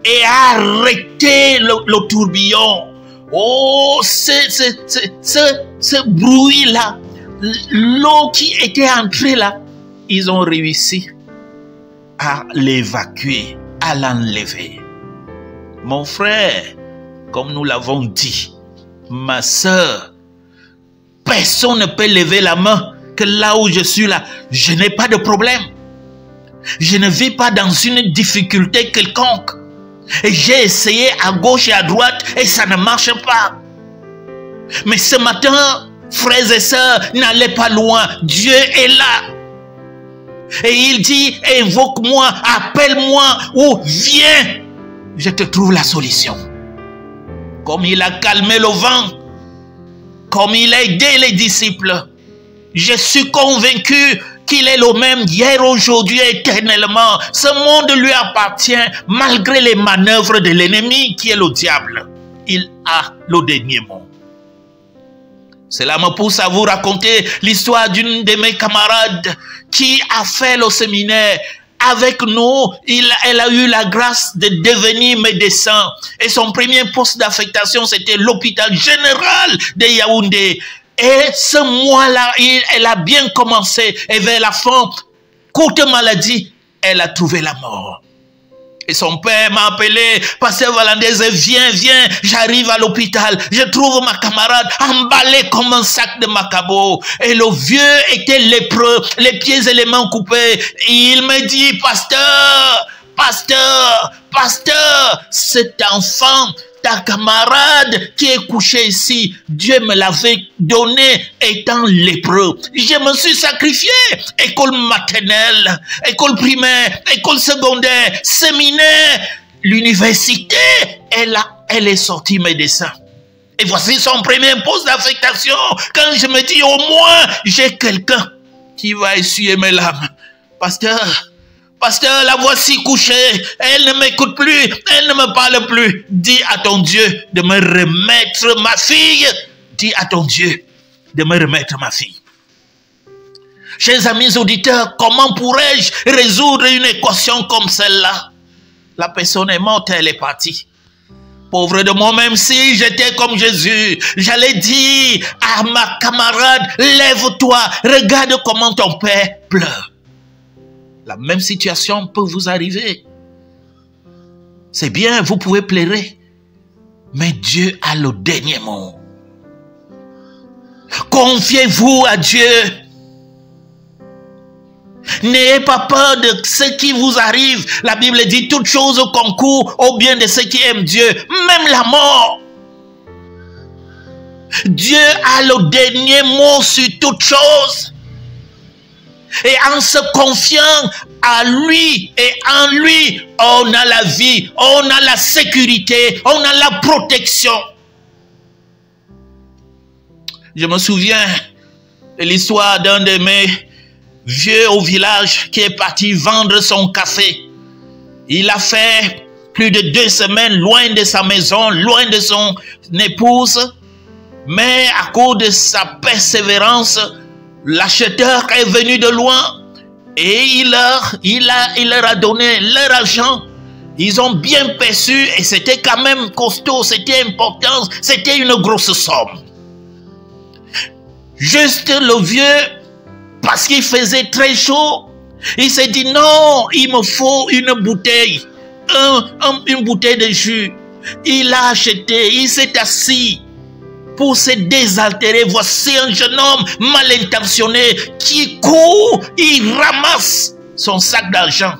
Speaker 13: et a arrêté le tourbillon. Oh, ce bruit-là, l'eau qui était entrée là, ils ont réussi à l'évacuer, à l'enlever. Mon frère, comme nous l'avons dit, ma soeur, personne ne peut lever la main que là où je suis là, je n'ai pas de problème. Je ne vis pas dans une difficulté quelconque. Et j'ai essayé à gauche et à droite et ça ne marche pas. Mais ce matin, frères et sœurs, n'allez pas loin. Dieu est là. Et il dit, invoque-moi, appelle-moi ou viens. Je te trouve la solution. Comme il a calmé le vent, comme il a aidé les disciples, je suis convaincu qu'il est le même hier, aujourd'hui, éternellement. Ce monde lui appartient malgré les manœuvres de l'ennemi qui est le diable. Il a le dernier mot. Cela me pousse à vous raconter l'histoire d'une de mes camarades qui a fait le séminaire. Avec nous, elle a eu la grâce de devenir médecin. Et son premier poste d'affectation, c'était l'hôpital général de Yaoundé. Et ce mois-là, elle a bien commencé. Et vers la fin, courte maladie, elle a trouvé la mort. Et son père m'a appelé, Pasteur Valandez, viens, j'arrive à l'hôpital. Je trouve ma camarade emballée comme un sac de macabo. Et le vieux était lépreux, les pieds et les mains coupés. Et il me dit, Pasteur, cet enfant, ta camarade qui est couché ici, Dieu me l'avait donné étant lépreux. Je me suis sacrifié. École maternelle, école primaire, école secondaire, séminaire, l'université. Elle est sortie médecin. Et voici son premier poste d'affectation. Quand je me dis au moins, j'ai quelqu'un qui va essuyer mes larmes. Pasteur, la voici couchée, elle ne m'écoute plus, elle ne me parle plus. Dis à ton Dieu de me remettre ma fille. Dis à ton Dieu de me remettre ma fille. Chers amis auditeurs, comment pourrais-je résoudre une équation comme celle-là? La personne est morte, elle est partie. Pauvre de moi, même si j'étais comme Jésus, j'allais dire à ma camarade, lève-toi, regarde comment ton père pleure. La même situation peut vous arriver. C'est bien, vous pouvez pleurer. Mais Dieu a le dernier mot. Confiez-vous à Dieu. N'ayez pas peur de ce qui vous arrive. La Bible dit toutes choses concourent au bien de ceux qui aiment Dieu. Même la mort. Dieu a le dernier mot sur toutes choses. Et en se confiant à lui et en lui, on a la vie, on a la sécurité, on a la protection. Je me souviens l'histoire d'un de mes vieux au village qui est parti vendre son café. Il a fait plus de 2 semaines loin de sa maison, loin de son épouse. Mais à cause de sa persévérance, l'acheteur est venu de loin et il leur a donné leur argent. Ils ont bien perçu et c'était quand même costaud, c'était important, c'était une grosse somme. Juste le vieux, parce qu'il faisait très chaud, il s'est dit non, il me faut une bouteille, une bouteille de jus. Il a acheté, il s'est assis pour se désaltérer. Voici un jeune homme mal intentionné qui court, il ramasse son sac d'argent.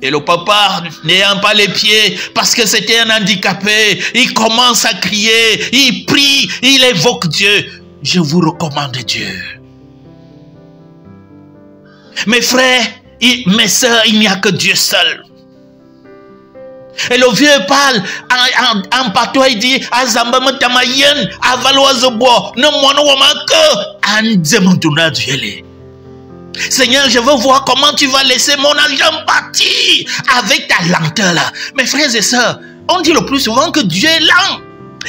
Speaker 13: Et le papa, n'ayant pas les pieds, parce que c'était un handicapé, il commence à crier, il prie, il évoque Dieu. Je vous recommande Dieu. Mes frères, mes sœurs, il n'y a que Dieu seul. Et le vieux parle en patois, il dit Azambama tamayen avaloazebo ne mono wamaka anzemunduna Dieu. Seigneur, je veux voir comment tu vas laisser mon argent partir avec ta lenteur là. Mes frères et sœurs, on dit le plus souvent que Dieu est lent.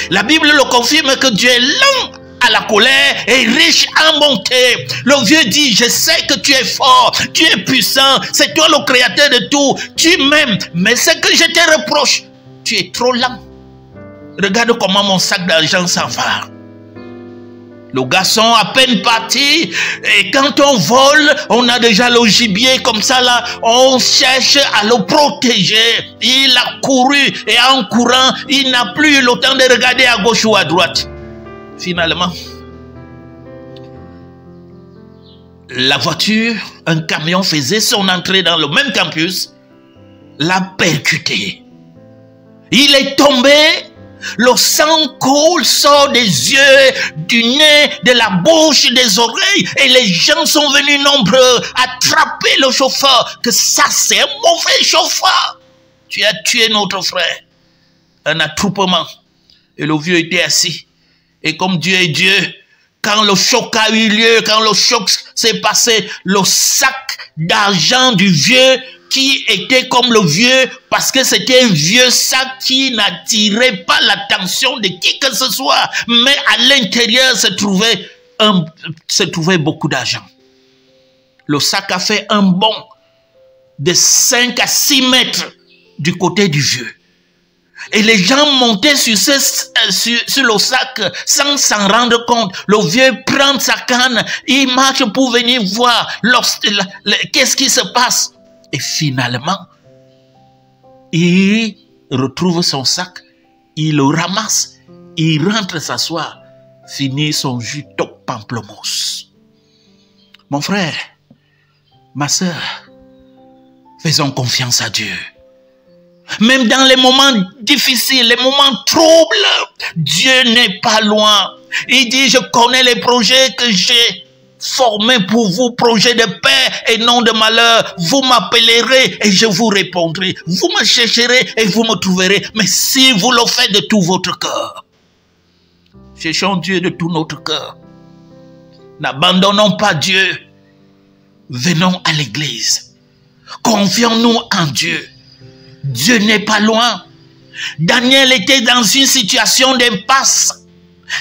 Speaker 13: La Bible le confirme que Dieu est lent à la colère et riche en bonté. Le vieux dit, je sais que tu es fort, tu es puissant, c'est toi le créateur de tout, tu m'aimes, mais ce que je te reproche, tu es trop lent. Regarde comment mon sac d'argent s'en va. Le garçon à peine parti, et quand on vole, on a déjà le gibier comme ça là, on cherche à le protéger. Il a couru et en courant, il n'a plus eu le temps de regarder à gauche ou à droite. Finalement, la voiture, un camion faisait son entrée dans le même campus, l'a percuté. Il est tombé. Le sang coule, sort des yeux, du nez, de la bouche, des oreilles. Et les gens sont venus nombreux attraper le chauffeur. Que ça, c'est un mauvais chauffeur. Tu as tué notre frère. Un attroupement. Et le vieux était assis. Et comme Dieu est Dieu, quand le choc a eu lieu, quand le choc s'est passé, le sac d'argent du vieux qui était comme le vieux, parce que c'était un vieux sac qui n'attirait pas l'attention de qui que ce soit, mais à l'intérieur se trouvait beaucoup d'argent. Le sac a fait un bond de 5 à 6 mètres du côté du vieux. Et les gens montaient sur le sac sans s'en rendre compte. Le vieux prend sa canne, il marche pour venir voir qu'est-ce qui se passe. Et finalement, il retrouve son sac, il le ramasse, il rentre s'asseoir, finit son jus top pamplemousse. Mon frère, ma sœur, faisons confiance à Dieu. Même dans les moments difficiles, les moments troubles, Dieu n'est pas loin. Il dit, je connais les projets que j'ai formés pour vous, projets de paix et non de malheur. Vous m'appellerez et je vous répondrai. Vous me chercherez et vous me trouverez. Mais si vous le faites de tout votre cœur, cherchons Dieu de tout notre cœur. N'abandonnons pas Dieu. Venons à l'église. Confions-nous en Dieu. Dieu n'est pas loin. Daniel était dans une situation d'impasse.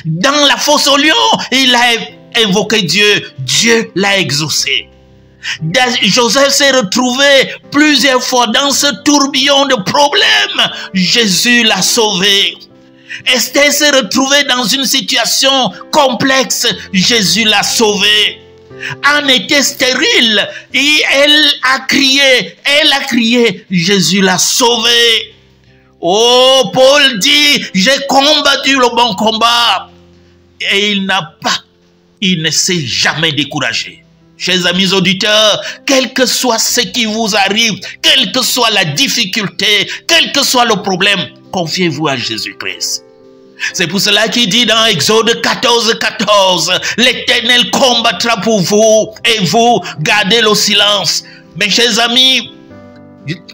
Speaker 13: Dans la fosse au lion, il a invoqué Dieu. Dieu l'a exaucé. Joseph s'est retrouvé plusieurs fois dans ce tourbillon de problèmes. Jésus l'a sauvé. Esther s'est retrouvée dans une situation complexe. Jésus l'a sauvée. Anne était stérile et elle a crié, Jésus l'a sauvée. Oh, Paul dit, j'ai combattu le bon combat. Et il ne s'est jamais découragé. Chers amis auditeurs, quel que soit ce qui vous arrive, quelle que soit la difficulté, quel que soit le problème, confiez-vous à Jésus-Christ. C'est pour cela qu'il dit dans Exode 14, 14, l'Éternel combattra pour vous et vous gardez le silence. Mes chers amis,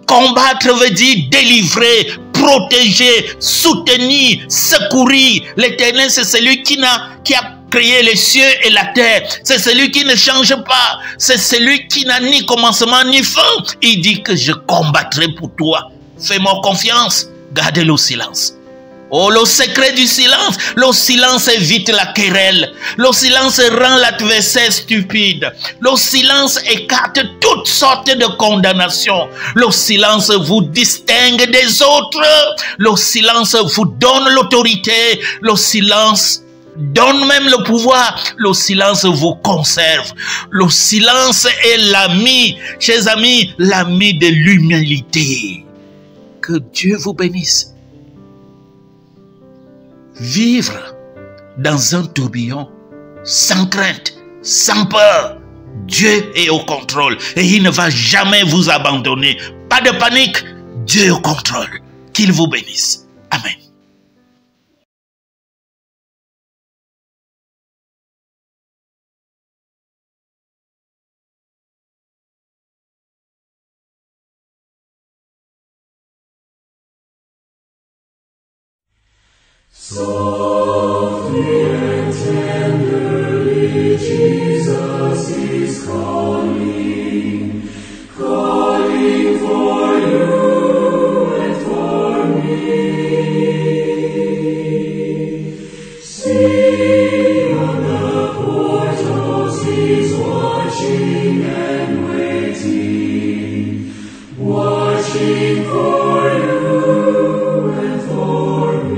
Speaker 13: combattre veut dire délivrer, protéger, soutenir, secourir. L'Éternel, c'est celui qui a créé les cieux et la terre. C'est celui qui ne change pas. C'est celui qui n'a ni commencement ni fin. Il dit que je combattrai pour toi. Fais-moi confiance. Gardez le silence. Oh, le secret du silence. Le silence évite la querelle. Le silence rend l'adversaire stupide. Le silence écarte toutes sortes de condamnations. Le silence vous distingue des autres. Le silence vous donne l'autorité. Le silence donne même le pouvoir. Le silence vous conserve. Le silence est l'ami, chers amis, l'ami de l'humilité. Que Dieu vous bénisse. Vivre dans un tourbillon sans crainte, sans peur. Dieu est au contrôle et il ne va jamais vous abandonner. Pas de panique, Dieu est au contrôle. Qu'il vous bénisse. Amen.
Speaker 1: Softly and tenderly Jesus is calling, calling for you and for me. See on the portals he's watching and waiting, watching for you and for me.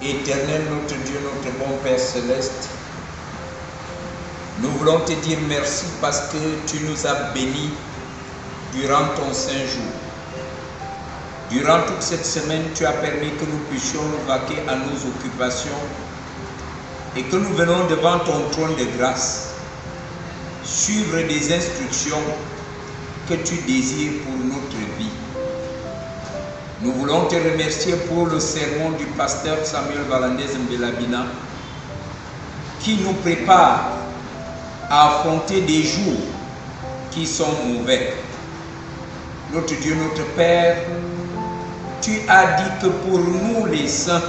Speaker 14: Éternel, notre Dieu, notre bon Père céleste, Nous voulons te dire merci parce que tu nous as bénis durant ton saint jour. Durant toute cette semaine, tu as permis que nous puissions nous vaquer à nos occupations et que nous venons devant ton trône de grâce, suivre des instructions que tu désires pour notre vie. Nous voulons te remercier pour le sermon du pasteur Samuel Valandez Mbelabina qui nous prépare à affronter des jours qui sont mauvais. Notre Dieu, notre Père, tu as dit que pour nous les saints,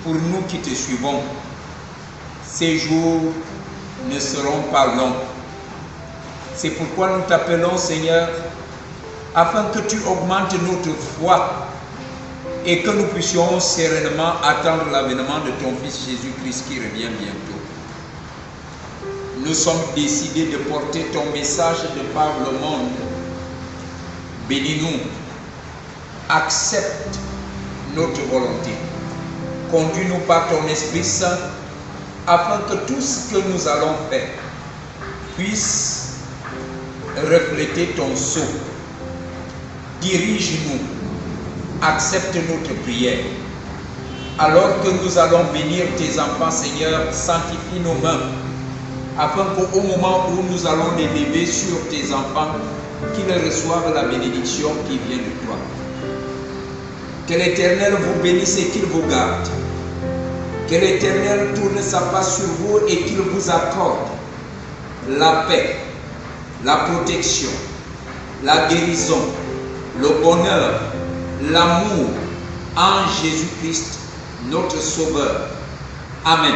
Speaker 14: pour nous qui te suivons, ces jours ne seront pas longs. C'est pourquoi nous t'appelons, Seigneur, afin que tu augmentes notre foi et que nous puissions sereinement attendre l'avènement de ton Fils Jésus-Christ qui revient bientôt. Nous sommes décidés de porter ton message de par le monde. Bénis-nous, accepte notre volonté. Conduis-nous par ton Esprit Saint afin que tout ce que nous allons faire puisse refléter ton sceau. Dirige-nous, accepte notre prière. Alors que nous allons bénir tes enfants, Seigneur, sanctifie nos mains, afin qu'au moment où nous allons les lever sur tes enfants, qu'ils reçoivent la bénédiction qui vient de toi. Que l'Éternel vous bénisse et qu'il vous garde. Que l'Éternel tourne sa face sur vous et qu'il vous accorde la paix, la protection, la guérison, le bonheur, l'amour en Jésus-Christ, notre Sauveur. Amen.